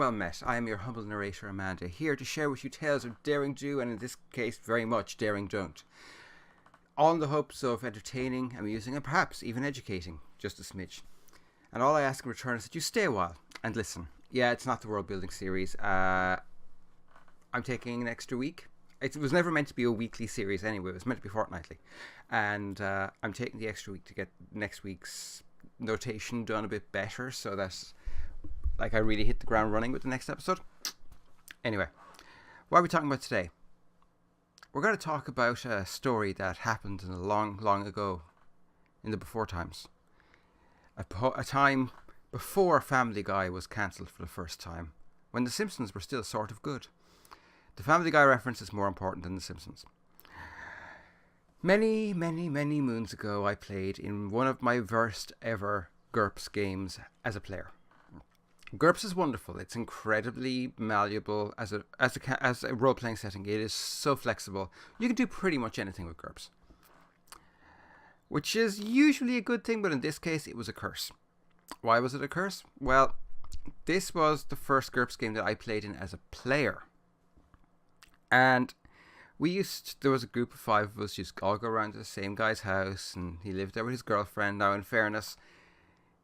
well met. I am your humble narrator, Amanda, here to share with you tales of daring do, and in this case, very much daring don't. All in the hopes of entertaining, amusing, and perhaps even educating, just a smidge. And all I ask in return is that you stay a while and listen. Yeah, it's not the world building series. I'm taking an extra week. It was never meant to be a weekly series anyway. It was meant to be fortnightly. And I'm taking the extra week to get next week's notation done a bit better so that I really hit the ground running with the next episode. Anyway, what are we talking about today? We're going to talk about a story that happened in a long, long ago, in the before times. A time before Family Guy was cancelled for the first time, when The Simpsons were still sort of good. The Family Guy reference is more important than The Simpsons. Many, many, many moons ago, I played in one of my first ever GURPS games as a player. GURPS is wonderful. It's incredibly malleable as a role-playing setting. It is so flexible. You can do pretty much anything with GURPS, which is usually a good thing, but in this case, it was a curse. Why was it a curse? Well, this was the first GURPS game that I played in as a player. And there was a group of 5 of us, used to all go around to the same guy's house, and he lived there with his girlfriend. Now, in fairness,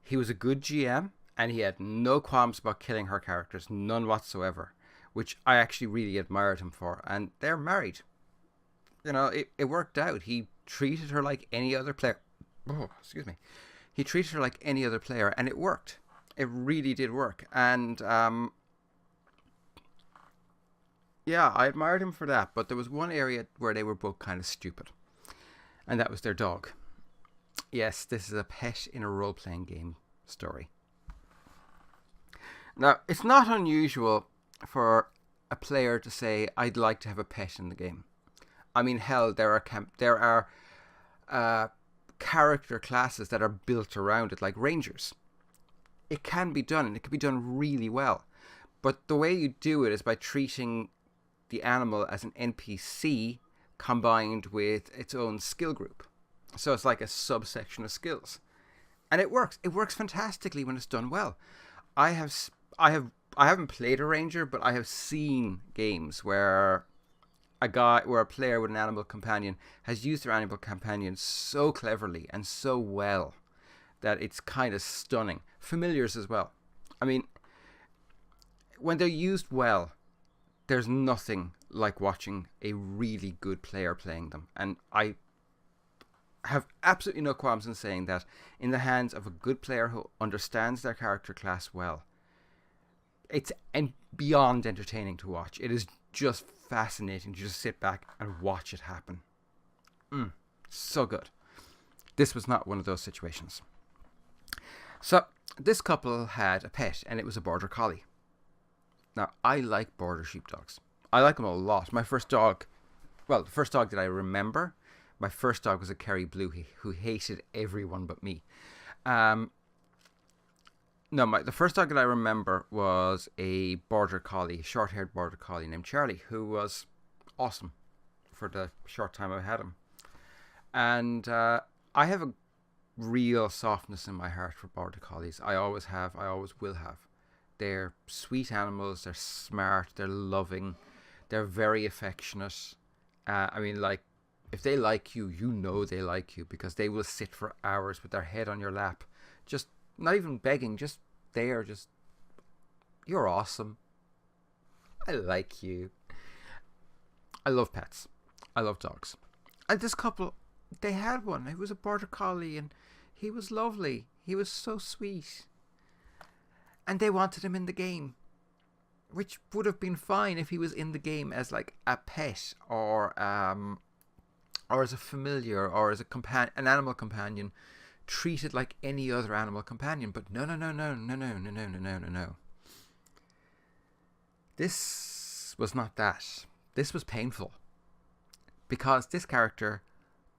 he was a good GM, and he had no qualms about killing her characters, none whatsoever, which I actually really admired him for. And they're married. You know, it worked out. He treated her like any other player. Oh, excuse me. He treated her like any other player, and it worked. It really did work. And, yeah, I admired him for that. But there was one area where they were both kind of stupid, and that was their dog. Yes, this is a pet in a role-playing game story. Now, it's not unusual for a player to say, I'd like to have a pet in the game. I mean, hell, there are character classes that are built around it, like rangers. It can be done, and it can be done really well. But the way you do it is by treating the animal as an NPC combined with its own skill group. So it's like a subsection of skills. And it works. It works fantastically when it's done well. I haven't played a ranger, but I have seen games where a player with an animal companion has used their animal companion so cleverly and so well that it's kind of stunning. Familiars as well. I mean, when they're used well, there's nothing like watching a really good player playing them. And I have absolutely no qualms in saying that in the hands of a good player who understands their character class well, it's beyond entertaining to watch. It is just fascinating to just sit back and watch it happen. So good. This was not one of those situations. So this couple had a pet, and it was a border collie. Now, I like border sheepdogs. I like them a lot. The first dog that I remember, my first dog was a Kerry Blue who hated everyone but me. The first dog that I remember was a border collie, short-haired border collie named Charlie, who was awesome for the short time I had him. And I have a real softness in my heart for border collies. I always have. I always will have. They're sweet animals. They're smart. They're loving. They're very affectionate. If they like you, you know they like you, because they will sit for hours with their head on your lap, just not even begging, just there, just, you're awesome. I like you. I love pets. I love dogs. And this couple, they had one. It was a border collie, and he was lovely. He was so sweet. And they wanted him in the game, which would have been fine if he was in the game as like a pet or as a familiar or as an animal companion, treated like any other animal companion. But no. This was not that. This was painful, because this character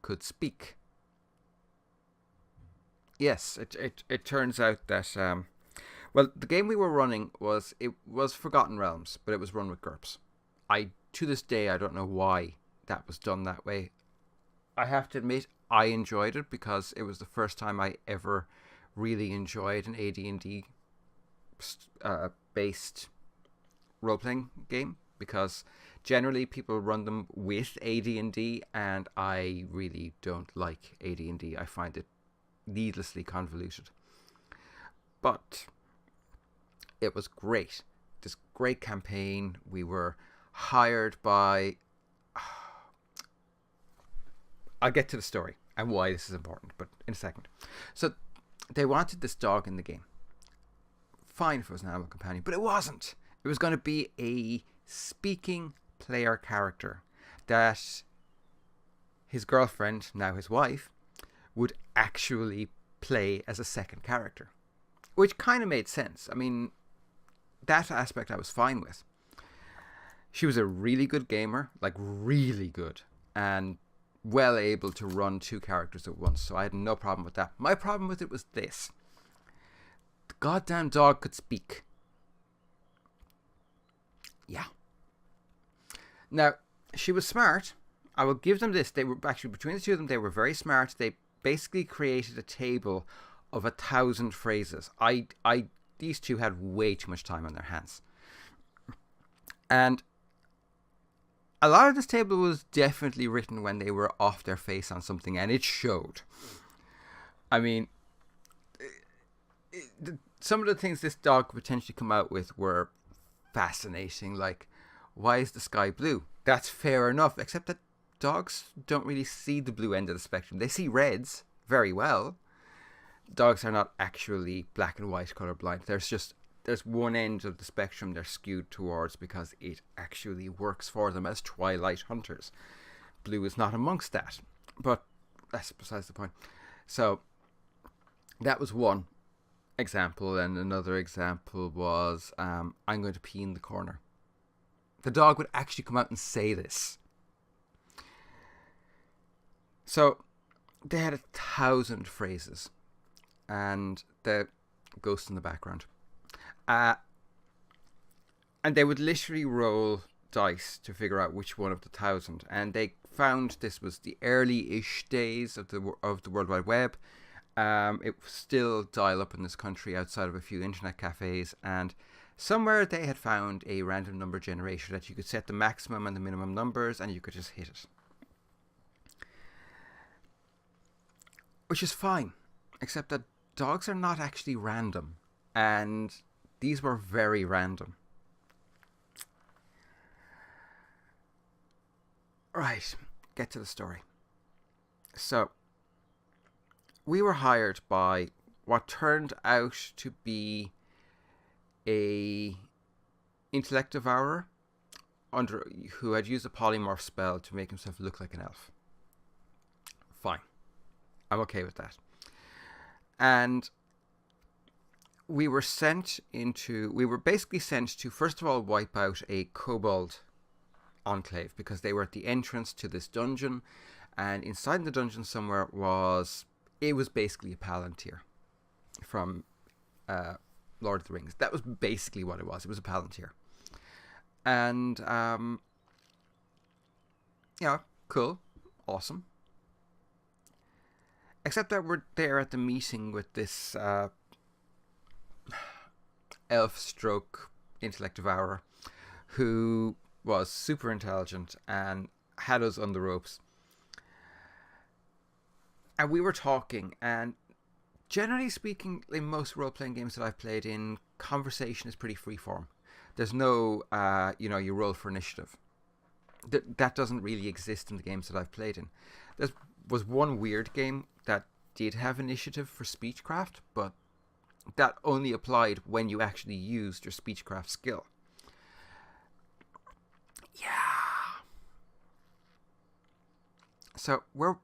could speak. Yes, it turns out that the game we were running was Forgotten Realms, but it was run with GURPS. To this day, I don't know why that was done that way. I have to admit, I enjoyed it because it was the first time I ever really enjoyed an AD&D based role-playing game, because generally people run them with AD&D, and I really don't like AD&D. I find it needlessly convoluted. But it was great. This great campaign. We were hired by... I'll get to the story and why this is important, but in a second. So they wanted this dog in the game. Fine if it was an animal companion, but it wasn't. It was going to be a speaking player character that his girlfriend, now his wife, would actually play as a second character, which kind of made sense. I mean, that aspect I was fine with. She was a really good gamer, like really good, and well able to run two characters at once, so I had no problem with that. My problem with it was this. The goddamn dog could speak. Yeah. Now, she was smart. I will give them this. They were actually, between the two of them, they were very smart. They basically created a table of 1,000 phrases. These two had way too much time on their hands. And a lot of this table was definitely written when they were off their face on something, and it showed. I mean, some of the things this dog could potentially come out with were fascinating, like, why is the sky blue? That's fair enough, except that dogs don't really see the blue end of the spectrum. They see reds very well. Dogs are not actually black and white colorblind. There's one end of the spectrum they're skewed towards because it actually works for them as twilight hunters. Blue is not amongst that, but that's besides the point. So that was one example, and another example was I'm going to pee in the corner. The dog would actually come out and say this. So they had 1,000 phrases, and the ghost in the background. And they would literally roll dice to figure out which one of the 1,000. And they found this was the early-ish days of the World Wide Web. It was still dial-up in this country outside of a few internet cafes. And somewhere they had found a random number generator that you could set the maximum and the minimum numbers, and you could just hit it. Which is fine, except that dogs are not actually random. And these were very random. Right, get to the story. So, we were hired by what turned out to be a intellect devourer who had used a polymorph spell to make himself look like an elf. Fine. I'm okay with that. And we were basically sent to, first of all, wipe out a kobold enclave, because they were at the entrance to this dungeon, and inside the dungeon somewhere was basically a palantir from Lord of the Rings. That was basically what it was. It was a palantir. And, cool. Awesome. Except that we're there at the meeting with this elf stroke intellect devourer who was super intelligent and had us on the ropes. And we were talking, and generally speaking, in most role-playing games that I've played in, conversation is pretty freeform. There's no, you roll for initiative. That doesn't really exist in the games that I've played in. There was one weird game that did have initiative for speechcraft, but that only applied when you actually used your speechcraft skill. Yeah. So we're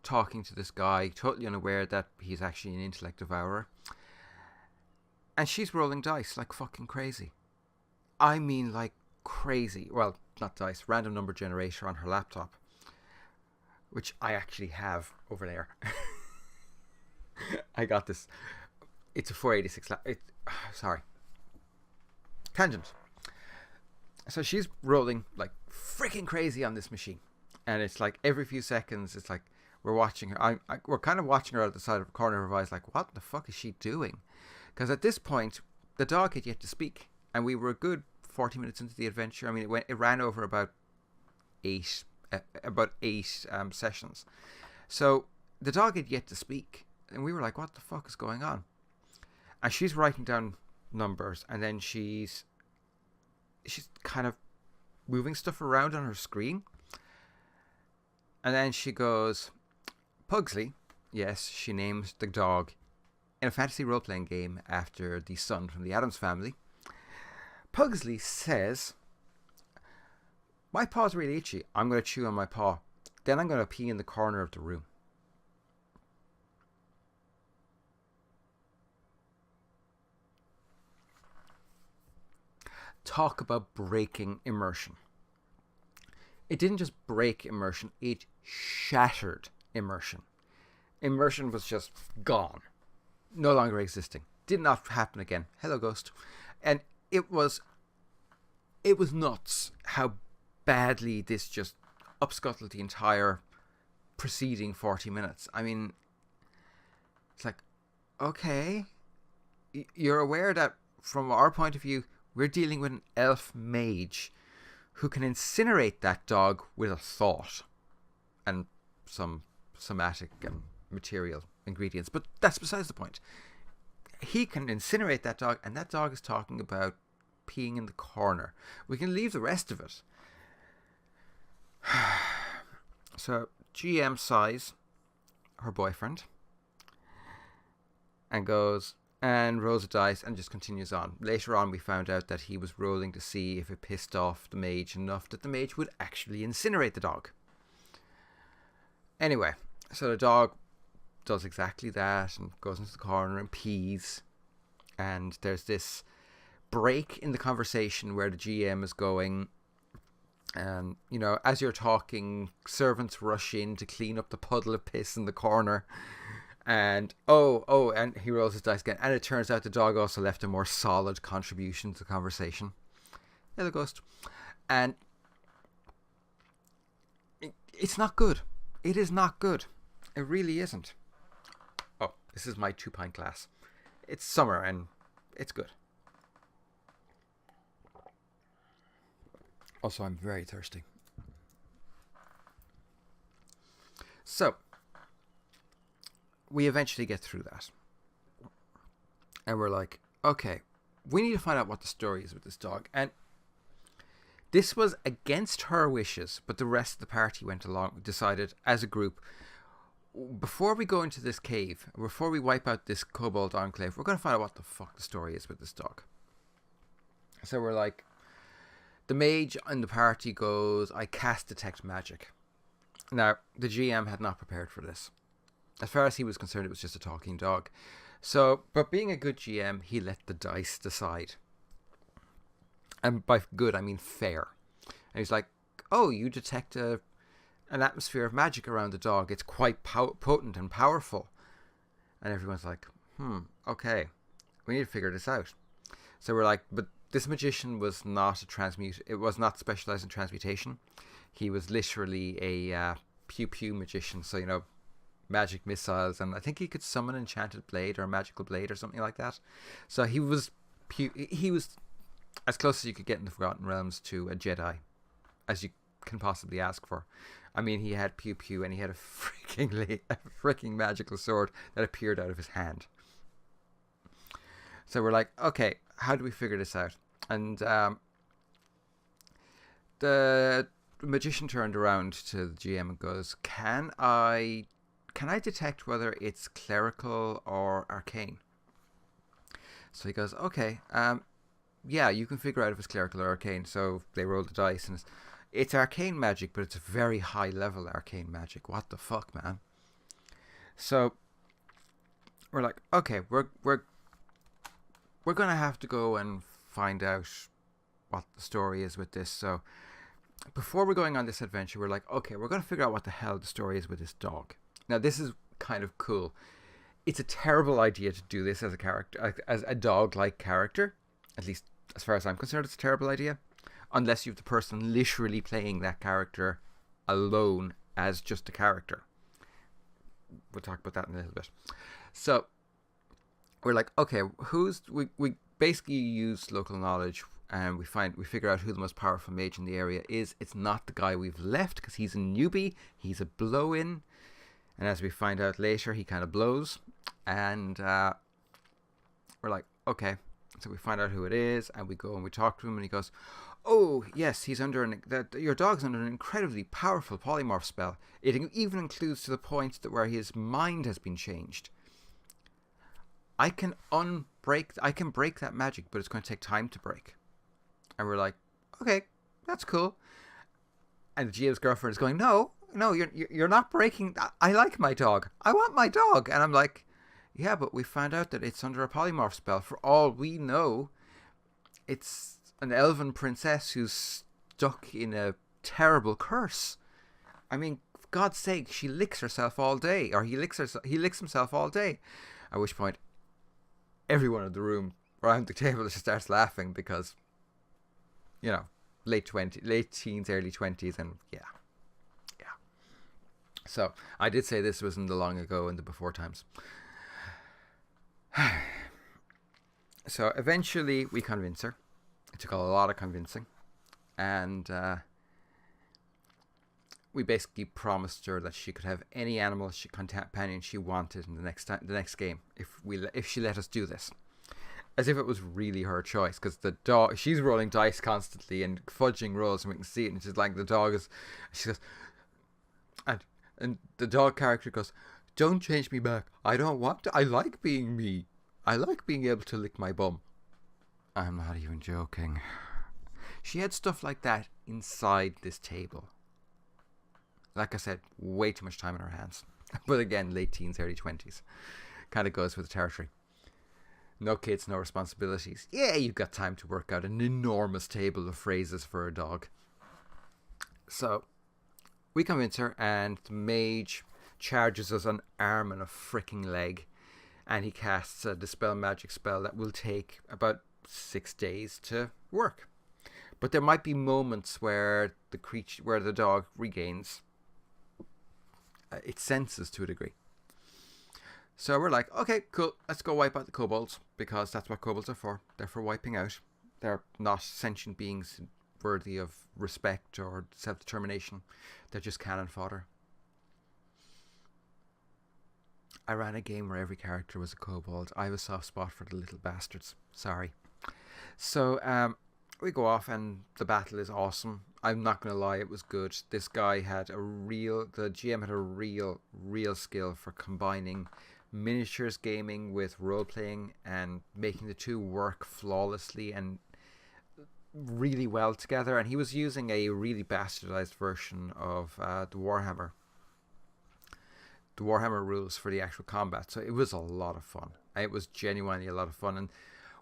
talking to this guy, totally unaware that he's actually an intellect devourer. And she's rolling dice like fucking crazy. I mean, like crazy. Well, not dice, random number generator on her laptop, which I actually have over there. I got this. It's a 486. Sorry. Tangent. So she's rolling like freaking crazy on this machine. And it's like every few seconds, it's like we're watching her. We're kind of watching her out the side of the corner of our eyes, like, what the fuck is she doing? Because at this point, the dog had yet to speak. And we were a good 40 minutes into the adventure. I mean, it ran over eight about eight sessions. So the dog had yet to speak, and we were like, "What the fuck is going on?" And she's writing down numbers, and then she's kind of moving stuff around on her screen, and then she goes, "Pugsley." Yes, she names the dog in a fantasy role-playing game after the son from the Addams Family. Pugsley says, "My paw's really itchy. I'm going to chew on my paw. Then I'm going to pee in the corner of the room." Talk about breaking immersion. It didn't just break immersion, it shattered immersion. Immersion was just gone. No longer existing. Did not happen again. Hello, Ghost. And it was nuts how badly this just upscuttled the entire preceding 40 minutes. I mean, it's like, okay, you're aware that from our point of view, we're dealing with an elf mage who can incinerate that dog with a thought and some somatic and material ingredients, but that's besides the point. He can incinerate that dog, and that dog is talking about peeing in the corner. We can leave the rest of it. So GM sighs her boyfriend and goes and rolls a dice and just continues on. Later on, we found out that he was rolling to see if it pissed off the mage enough that the mage would actually incinerate the dog. Anyway, so the dog does exactly that and goes into the corner and pees. And there's this break in the conversation where the GM is going, and, you know, as you're talking, servants rush in to clean up the puddle of piss in the corner. And and he rolls his dice again, and it turns out the dog also left a more solid contribution to the conversation. Hello, Ghost. And it's not good. It is not good. It really isn't. Oh, this is my 2-pint glass. It's summer and it's good. Also, I'm very thirsty. So we eventually get through that. And we're like, okay, we need to find out what the story is with this dog. And this was against her wishes, but the rest of the party went along, decided as a group, before we go into this cave, before we wipe out this kobold enclave, we're going to find out what the fuck the story is with this dog. So we're like, the mage in the party goes, "I cast detect magic." Now, the GM had not prepared for this. As far as he was concerned, it was just a talking dog. So, but being a good GM, he let the dice decide. And by good, I mean fair. And he's like, "Oh, you detect an atmosphere of magic around the dog. It's quite potent and powerful." And everyone's like, okay, we need to figure this out. So we're like, but this magician was not it was not specialized in transmutation. He was literally a pew-pew magician. So, you know, magic missiles, and I think he could summon an enchanted blade or a magical blade or something like that. So he was as close as you could get in the Forgotten Realms to a Jedi as you can possibly ask for. I mean, he had pew pew, and he had a freaking magical sword that appeared out of his hand. So we're like, okay, how do we figure this out? And the magician turned around to the GM and goes, Can I detect whether it's clerical or arcane? So he goes, okay, yeah, you can figure out if it's clerical or arcane. So they roll the dice, and it's arcane magic, but it's a very high level arcane magic. What the fuck, man? So we're like, okay, we're gonna have to go and find out what the story is with this. So before we're going on this adventure, we're like, okay, we're gonna figure out what the hell the story is with this dog. Now, this is kind of cool. It's a terrible idea to do this as a character, as a dog-like character. At least, as far as I'm concerned, it's a terrible idea. Unless you have the person literally playing that character alone as just a character. We'll talk about that in a little bit. So, we're like, okay, we basically use local knowledge and we figure out who the most powerful mage in the area is. It's not the guy we've left because he's a newbie. He's a blow-in, and as we find out later, he kind of blows. And we're like, okay. So we find out who it is, and we go and we talk to him, and he goes, "Oh yes, he's under your dog's under an incredibly powerful polymorph spell. It even includes to the point that where his mind has been changed. I can break that magic, but it's going to take time to break." And we're like, okay, that's cool. And the GM's girlfriend is going, no, you're not breaking. I like my dog. I want my dog. And I'm like, yeah, but we found out that it's under a polymorph spell. For all we know, it's an elven princess who's stuck in a terrible curse. I mean, for God's sake, she licks herself all day, or he licks himself all day. At which point, everyone in the room around the table just starts laughing because, late teens, early 20s, and yeah. So I did say this was in the long ago, in the before times. So eventually we convince her. It took a lot of convincing, and we basically promised her that she could have any animal companion she wanted in the next game if she let us do this, as if it was really her choice, because the dog, she's rolling dice constantly and fudging rolls, and we can see it, and she's like, the dog is, she goes, and the dog character goes, "Don't change me back. I don't want to. I like being me. I like being able to lick my bum." I'm not even joking. She had stuff like that inside this table. Like I said, way too much time in her hands. But again, late teens, early 20s. Kind of goes with the territory. No kids, no responsibilities. Yeah, you've got time to work out an enormous table of phrases for a dog. So, we convince her, and the mage charges us an arm and a freaking leg. And he casts a dispel magic spell that will take about 6 days to work. But there might be moments where the dog regains its senses to a degree. So we're like, okay, cool, let's go wipe out the kobolds, because that's what kobolds are for. They're for wiping out. They're not sentient beings worthy of respect or self-determination. They're just cannon fodder. I ran a game where every character was a kobold. I have a soft spot for the little bastards. Sorry. So we go off, and the battle is awesome. I'm not going to lie, it was good. This guy had the GM had a real skill for combining miniatures gaming with role-playing and making the two work flawlessly and really well together. And he was using a really bastardized version of the Warhammer rules for the actual combat. So it was a lot of fun. It was genuinely a lot of fun. And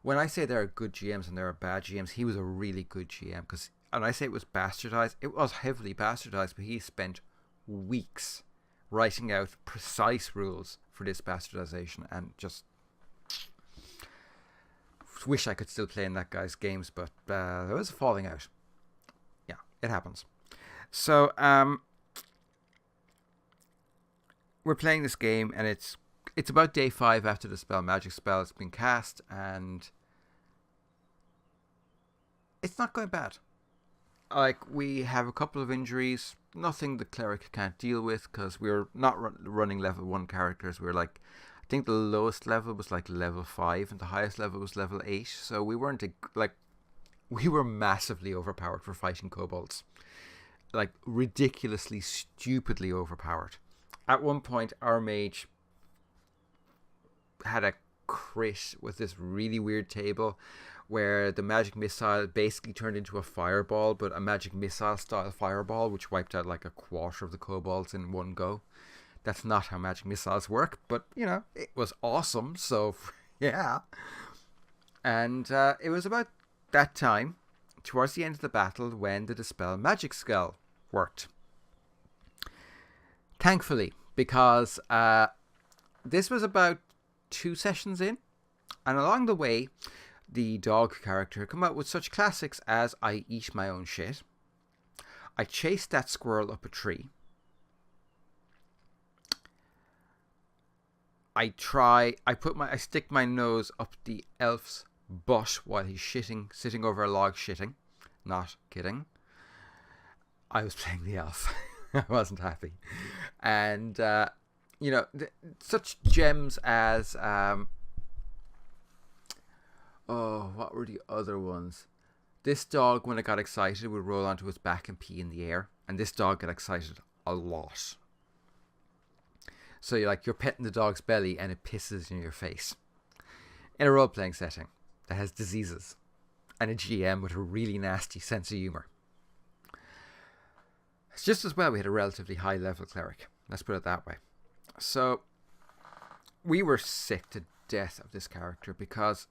when I say there are good GMs and there are bad GMs, he was a really good GM. And I say it was bastardized. It was heavily bastardized, but he spent weeks writing out precise rules for this bastardization, and just wish I could still play in that guy's games, but there was a falling out. Yeah, it happens. So we're playing this game, and it's about day 5 after the magic spell has been cast, and it's not going bad. Like, we have a couple of injuries, nothing the cleric can't deal with, because we're not running level 1 characters. We're like, I think the lowest level was like level 5, and the highest level was level 8. So we weren't we were massively overpowered for fighting kobolds, like ridiculously, stupidly overpowered. At one point, our mage had a crit with this really weird table where the magic missile basically turned into a fireball, but a magic missile style fireball, which wiped out like a quarter of the kobolds in one go. That's not how magic missiles work, but it was awesome. So yeah. And it was about that time, towards the end of the battle, when the dispel magic spell worked. Thankfully, because this was about 2 sessions in, and along the way, the dog character come out with such classics as I eat my own shit, I chased that squirrel up a tree, I stick my nose up the elf's but while he's shitting, sitting over a log shitting, not kidding, I was playing the elf. I wasn't happy. And, such gems as, what were the other ones? This dog, when it got excited, would roll onto its back and pee in the air. And this dog got excited a lot. So you're petting the dog's belly and it pisses in your face. In a role-playing setting that has diseases and a GM with a really nasty sense of humour. It's just as well we had a relatively high-level cleric. Let's put it that way. So we were sick to death of this character because,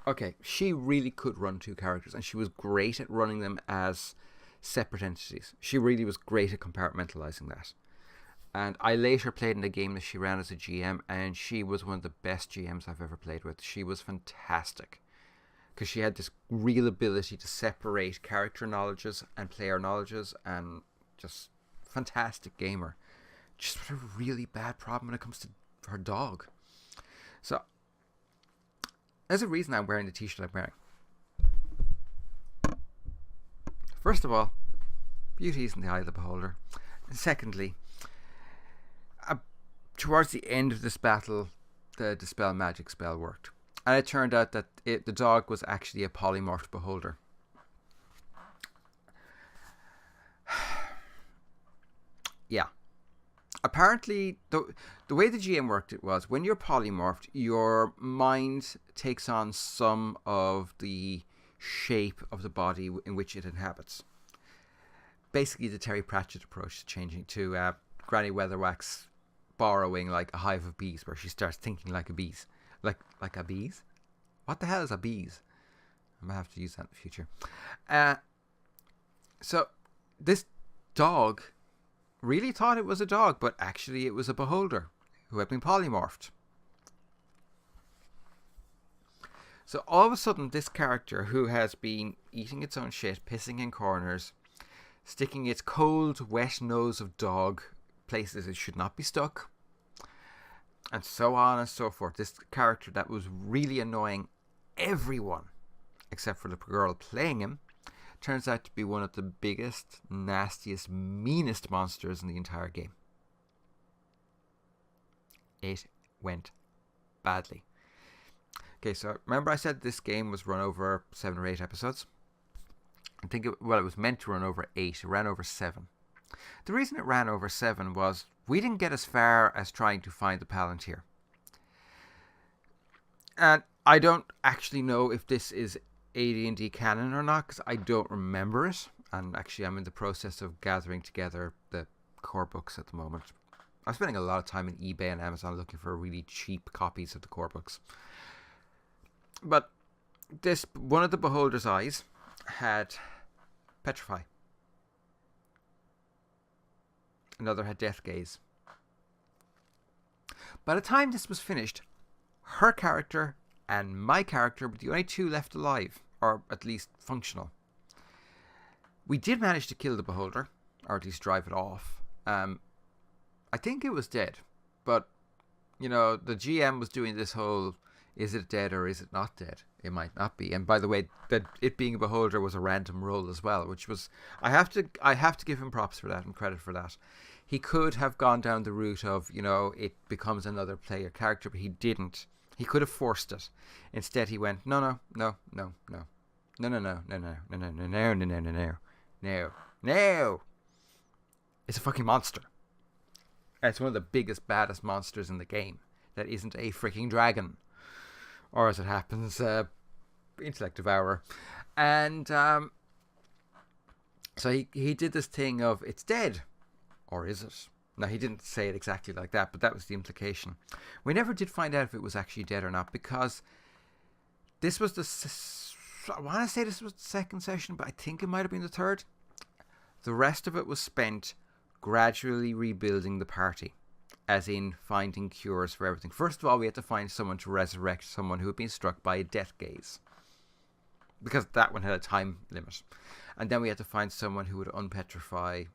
okay, she really could run two characters and she was great at running them as separate entities. She really was great at compartmentalizing that. And I later played in a game that she ran as a GM, and she was one of the best GMs I've ever played with. She was fantastic because she had this real ability to separate character knowledges and player knowledges, and just fantastic gamer. Just a really bad problem when it comes to her dog. So there's a reason I'm wearing the t-shirt I'm wearing. First of all, beauty is in the eye of the beholder. And secondly, towards the end of this battle, the Dispel Magic spell worked. And it turned out that the dog was actually a polymorphed beholder. Yeah. Apparently, the way the GM worked it was, when you're polymorphed, your mind takes on some of the shape of the body in which it inhabits. Basically, the Terry Pratchett approach to changing to Granny Weatherwax borrowing like a hive of bees, where she starts thinking like a bees. Like a bees? What the hell is a bees? I might have to use that in the future. So this dog really thought it was a dog, but actually it was a beholder who had been polymorphed. So all of a sudden, this character who has been eating its own shit, pissing in corners, sticking its cold, wet nose of dog places it should not be stuck, and so on and so forth. This character that was really annoying everyone except for the girl playing him turns out to be one of the biggest, nastiest, meanest monsters in the entire game. It went badly. Okay, so remember I said this game was run over 7 or 8 episodes? I think it was meant to run over 8. It ran over 7. The reason it ran over 7 was we didn't get as far as trying to find the Palantir. And I don't actually know if this is AD&D canon or not, because I don't remember it. And actually I'm in the process of gathering together the core books at the moment. I'm spending a lot of time on eBay and Amazon looking for really cheap copies of the core books. But one of the beholder's eyes had petrify. Another had death gaze. By the time this was finished, her character and my character were the only two left alive, or at least functional. We did manage to kill the beholder, or at least drive it off. I think it was dead, but the GM was doing this whole, is it dead or is it not dead? It might not be. And by the way, that it being a beholder was a random roll as well, which was, I have to give him props for that and credit for that. He could have gone down the route of, it becomes another player character, but he didn't. He could have forced it. Instead, he went, no. It's a fucking monster. It's one of the biggest, baddest monsters in the game. That isn't a freaking dragon. Or as it happens, Intellect Devourer. And so he did this thing of, it's dead. Or is it? Now, he didn't say it exactly like that, but that was the implication. We never did find out if it was actually dead or not, because this was I want to say this was the second session, but I think it might have been the third. The rest of it was spent gradually rebuilding the party, as in finding cures for everything. First of all, we had to find someone to resurrect someone who had been struck by a death gaze, because that one had a time limit. And then we had to find someone who would unpetrify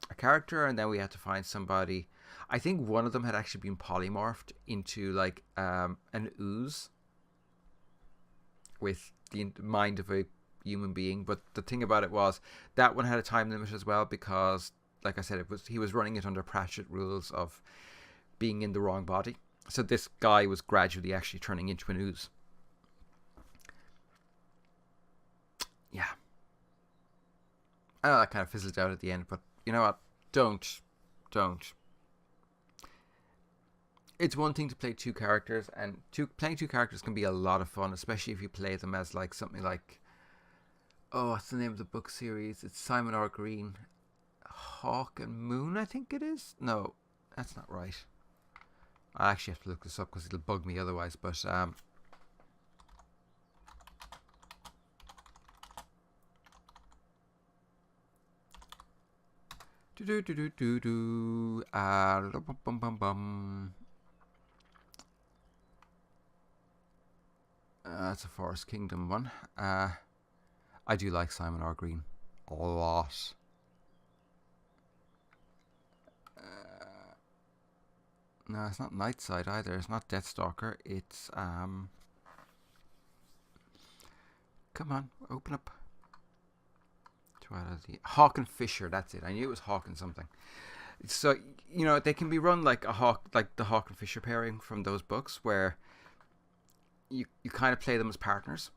a character, and then we had to find somebody. I think one of them had actually been polymorphed into like an ooze. with the mind of a human being. But the thing about it was that one had a time limit as well, because, like I said, he was running it under Pratchett rules of being in the wrong body. So this guy was gradually actually turning into an ooze. Yeah. I know that kind of fizzled out at the end, but you know what? Don't. It's one thing to play two characters, and playing two characters can be a lot of fun, especially if you play them as like something like, oh, what's the name of the book series? It's Simon R. Green, Hawk and Moon, I think it is. No, that's not right. I actually have to look this up because it'll bug me otherwise. But bum bum bum. That's a Forest Kingdom one. I do like Simon R. Green a lot. No, it's not Nightside either. It's not Deathstalker. It's come on, open up. Hawk and Fisher. That's it. I knew it was Hawk and something. So they can be run like a Hawk, like the Hawk and Fisher pairing from those books, where you kind of play them as partners.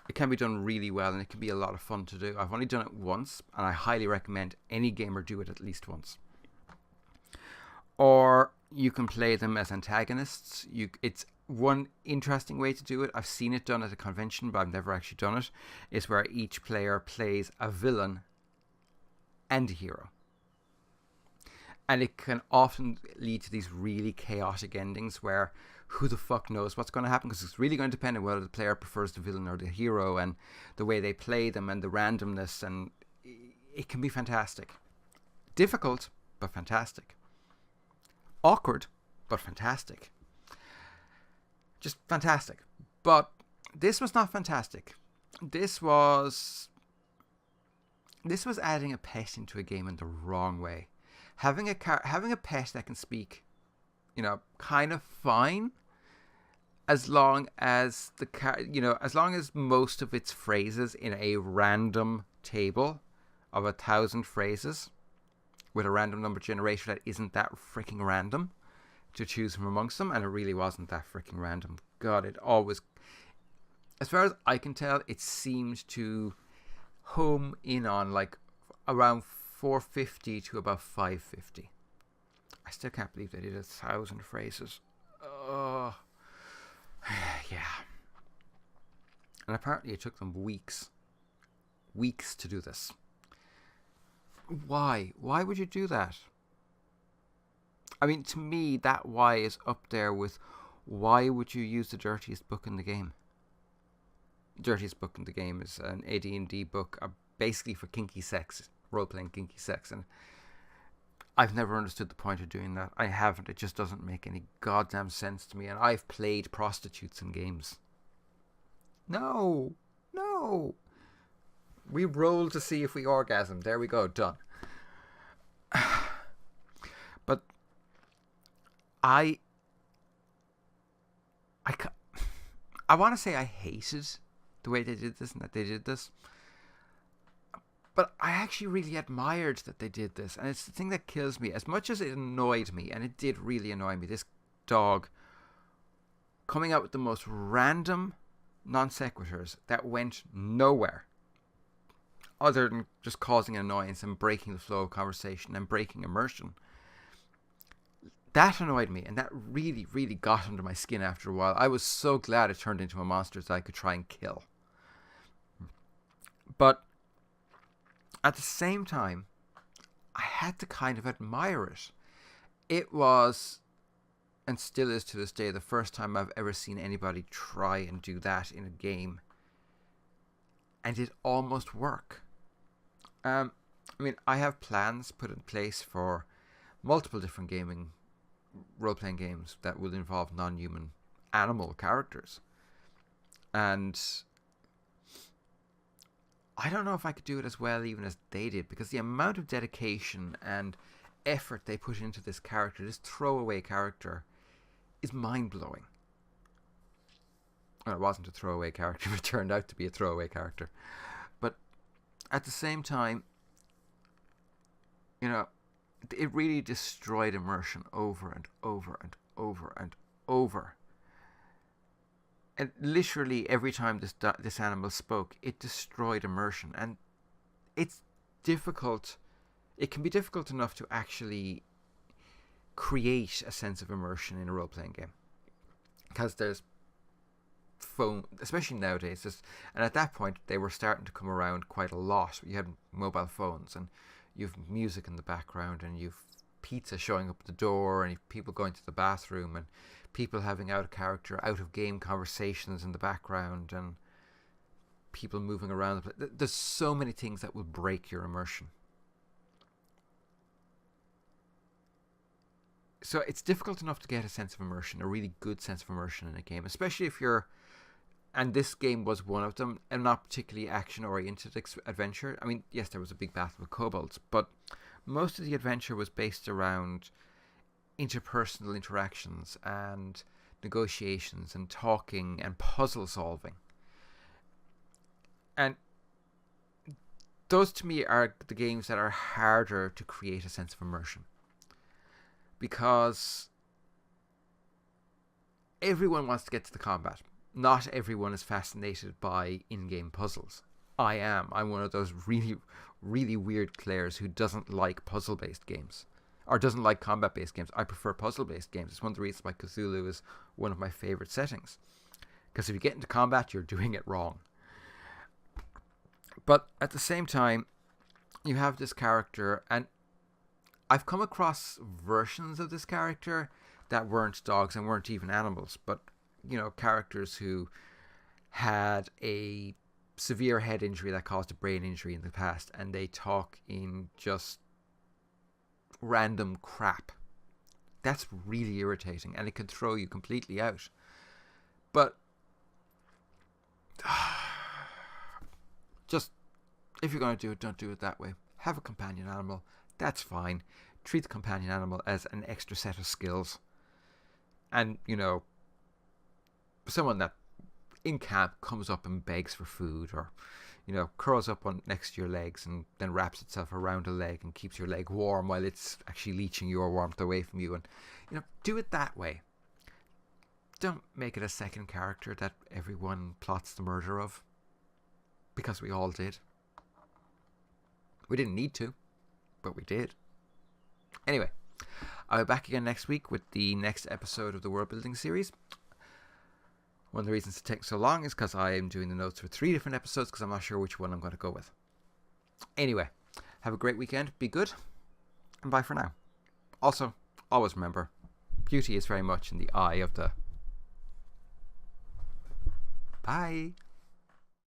It can be done really well, and it can be a lot of fun to do. I've only done it once, and I highly recommend any gamer do it at least once. Or you can play them as antagonists. It's one interesting way to do it. I've seen it done at a convention, but I've never actually done it. Is where each player plays a villain and a hero. And it can often lead to these really chaotic endings where who the fuck knows what's going to happen, because it's really going to depend on whether the player prefers the villain or the hero, and the way they play them and the randomness, and it can be fantastic. Difficult, but fantastic. Awkward, but fantastic. Just fantastic. But this was not fantastic. This was adding a pet into a game in the wrong way. Having a pet that can speak, kind of fine, as long as as long as most of its phrases in a random table of 1,000 phrases with a random number generator that isn't that freaking random to choose from amongst them, and it really wasn't that freaking random. God, it always, as far as I can tell, it seemed to home in on like around 450 to about 550. I still can't believe they did 1,000 phrases. Oh, yeah. And apparently it took them weeks to do this. Why? Why would you do that? I mean, to me, that why is up there with why would you use the dirtiest book in the game? The dirtiest book in the game is an AD&D book, basically for kinky sex, role-playing kinky sex, and I've never understood the point of doing that. I haven't. It just doesn't make any goddamn sense to me, and I've played prostitutes in games. No. We roll to see if we orgasm. There we go. Done. But I want to say I hated the way they did this and that they did this. But I actually really admired that they did this. And it's the thing that kills me. As much as it annoyed me, and it did really annoy me, this dog coming out with the most random non sequiturs that went nowhere other than just causing annoyance and breaking the flow of conversation and breaking immersion. That annoyed me, and that really, really got under my skin after a while. I was so glad it turned into a monster that I could try and kill. But at the same time, I had to kind of admire it. It was, and still is to this day, the first time I've ever seen anybody try and do that in a game. And it almost worked. I mean, I have plans put in place for multiple different role-playing games that will involve non-human animal characters. And I don't know if I could do it as well even as they did, because the amount of dedication and effort they put into this character, this throwaway character, is mind-blowing. Well, it wasn't a throwaway character, but it turned out to be a throwaway character. But at the same time, you know, it really destroyed immersion over and over and over and over. And literally every time this animal spoke, it destroyed immersion. And it's difficult. It can be difficult enough to actually create a sense of immersion in a role playing game, because there's phone, especially nowadays. And at that point, they were starting to come around quite a lot. You had mobile phones, and you've music in the background, and you've pizza showing up at the door, and you've people going to the bathroom, and people having out of character, out of game conversations in the background, and people moving around. There's so many things that will break your immersion. So it's difficult enough to get a sense of immersion, a really good sense of immersion in a game, especially if you're, and this game was one of them, and not particularly action-oriented adventure. I mean, yes, there was a big battle with kobolds, but most of the adventure was based around interpersonal interactions and negotiations and talking and puzzle solving. And those to me are the games that are harder to create a sense of immersion, because everyone wants to get to the combat. Not everyone is fascinated by in-game puzzles. I am. I'm one of those really, really weird players who doesn't like puzzle-based games, or doesn't like combat-based games. I prefer puzzle-based games. It's one of the reasons why Cthulhu is one of my favorite settings, because if you get into combat, you're doing it wrong. But at the same time, you have this character, and I've come across versions of this character that weren't dogs and weren't even animals, but, you know, characters who had a severe head injury that caused a brain injury in the past, and they talk in just random crap. That's really irritating, and it can throw you completely out. But just, if you're going to do it, don't do it that way. Have a companion animal. That's fine. Treat the companion animal as an extra set of skills. And, you know, someone that in camp comes up and begs for food, or, you know, curls up next to your legs and then wraps itself around a leg and keeps your leg warm while it's actually leeching your warmth away from you. And, you know, do it that way. Don't make it a second character that everyone plots the murder of, because we all did. We didn't need to, but we did. Anyway, I'll be back again next week with the next episode of the World Building series. One of the reasons it takes so long is because I am doing the notes for 3 different episodes, because I'm not sure which one I'm going to go with. Anyway, have a great weekend, be good, and bye for now. Also, always remember, beauty is very much in the eye of the... Bye!